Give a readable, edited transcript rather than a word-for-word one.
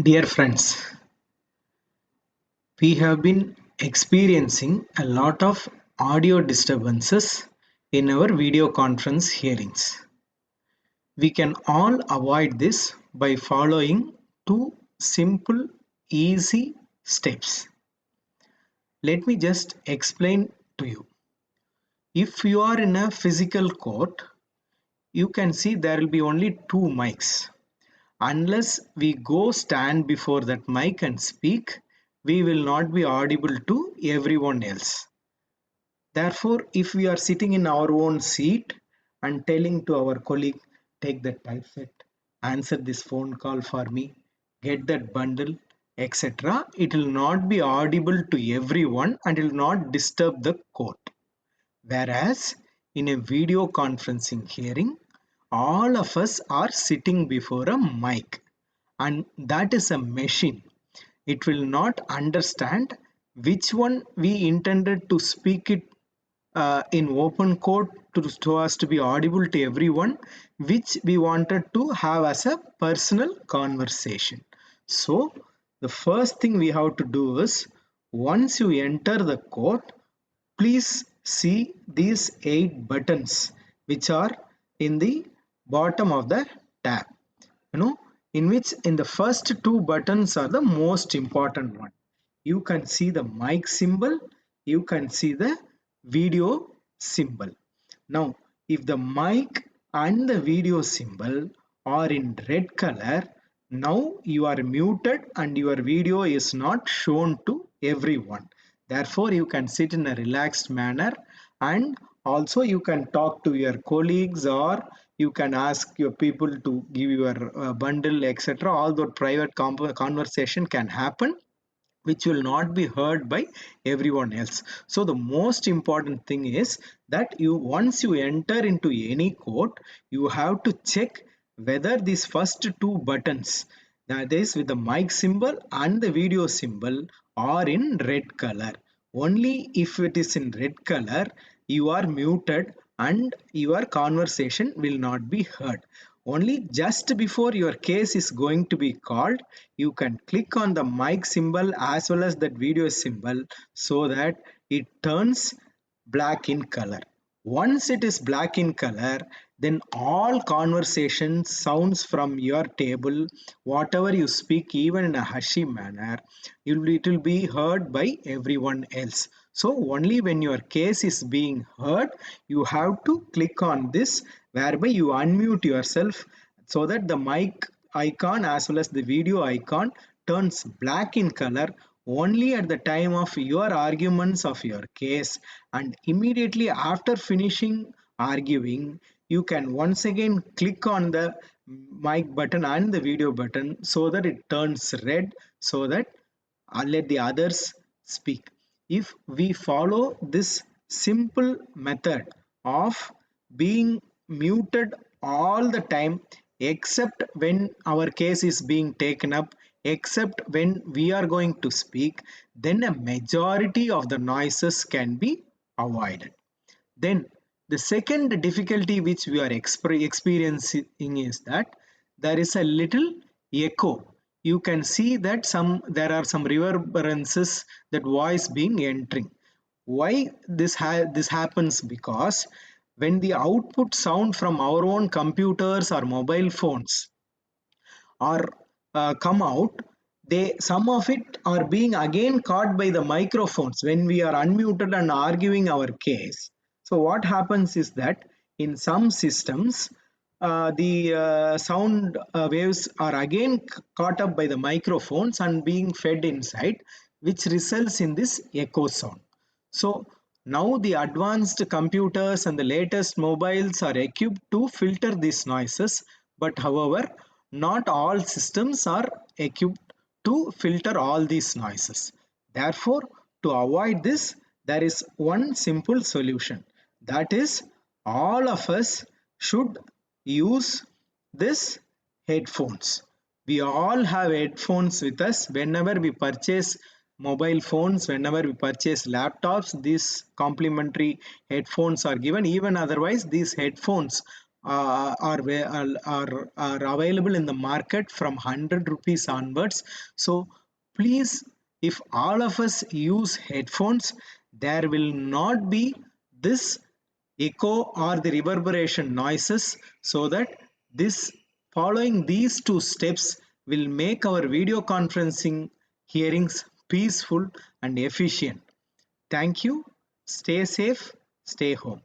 Dear friends, we have been experiencing a lot of audio disturbances in our video conference hearings. We can all avoid this by following two simple, easy steps. Let me just explain to you. If you are in a physical court, you can see there will be only two mics. Unless we go stand before that mic and speak, we will not be audible to everyone else. Therefore, if we are sitting in our own seat and telling to our colleague, take that typeset, answer this phone call for me, get that bundle, etc., it will not be audible to everyone and it will not disturb the court. Whereas in a video conferencing hearing, all of us are sitting before a mic and that is a machine. It will not understand which one we intended to speak it in open court to us to be audible to everyone, which we wanted to have as a personal conversation. So the first thing we have to do is once you enter the court, please see these 8 buttons which are in the bottom of the tab. You know, in which in the first two buttons are the most important one. You can see the mic symbol, you can see the video symbol. Now, if the mic and the video symbol are in red color, now you are muted and your video is not shown to everyone. Therefore, you can sit in a relaxed manner and also you can talk to your colleagues or you can ask your people to give your bundle, etc. All that private conversation can happen, which will not be heard by everyone else. So the most important thing is that you once you enter into any court, you have to check whether these first two buttons, that is with the mic symbol and the video symbol, are in red color. Only if it is in red color, you are muted and your conversation will not be heard. Only just before your case is going to be called, you can click on the mic symbol as well as that video symbol so that it turns black in color. Once it is black in color, then all conversation sounds from your table, whatever you speak, even in a hushy manner, it will be heard by everyone else. So only when your case is being heard, you have to click on this, whereby you unmute yourself so that the mic icon as well as the video icon turns black in color only at the time of your arguments of your case, and immediately after finishing arguing you can once again click on the mic button and the video button so that it turns red, so that let the others speak. If we follow this simple method of being muted all the time, except when our case is being taken up, except when we are going to speak, then a majority of the noises can be avoided. Then the second difficulty which we are experiencing is that there is a little echo. You can see that there are some reverberances, that voice being entering. Why this happens? Because when the output sound from our own computers or mobile phones are come out, they some of it are being again caught by the microphones when we are unmuted and arguing our case. So what happens is that in some systems, the sound waves are again caught up by the microphones and being fed inside, which results in this echo sound. So now the advanced computers and the latest mobiles are equipped to filter these noises, but however, not all systems are equipped to filter all these noises. Therefore, to avoid this, there is one simple solution. That is, all of us should use this headphones. We all have headphones with us whenever we purchase mobile phones, whenever we purchase laptops. These complimentary headphones are given. Even otherwise, these headphones are available in the market from 100 rupees onwards. So please, if all of us use headphones, there will not be this echo or the reverberation noises, so that this following these two steps will make our video conferencing hearings peaceful and efficient. Thank you. Stay safe. Stay home.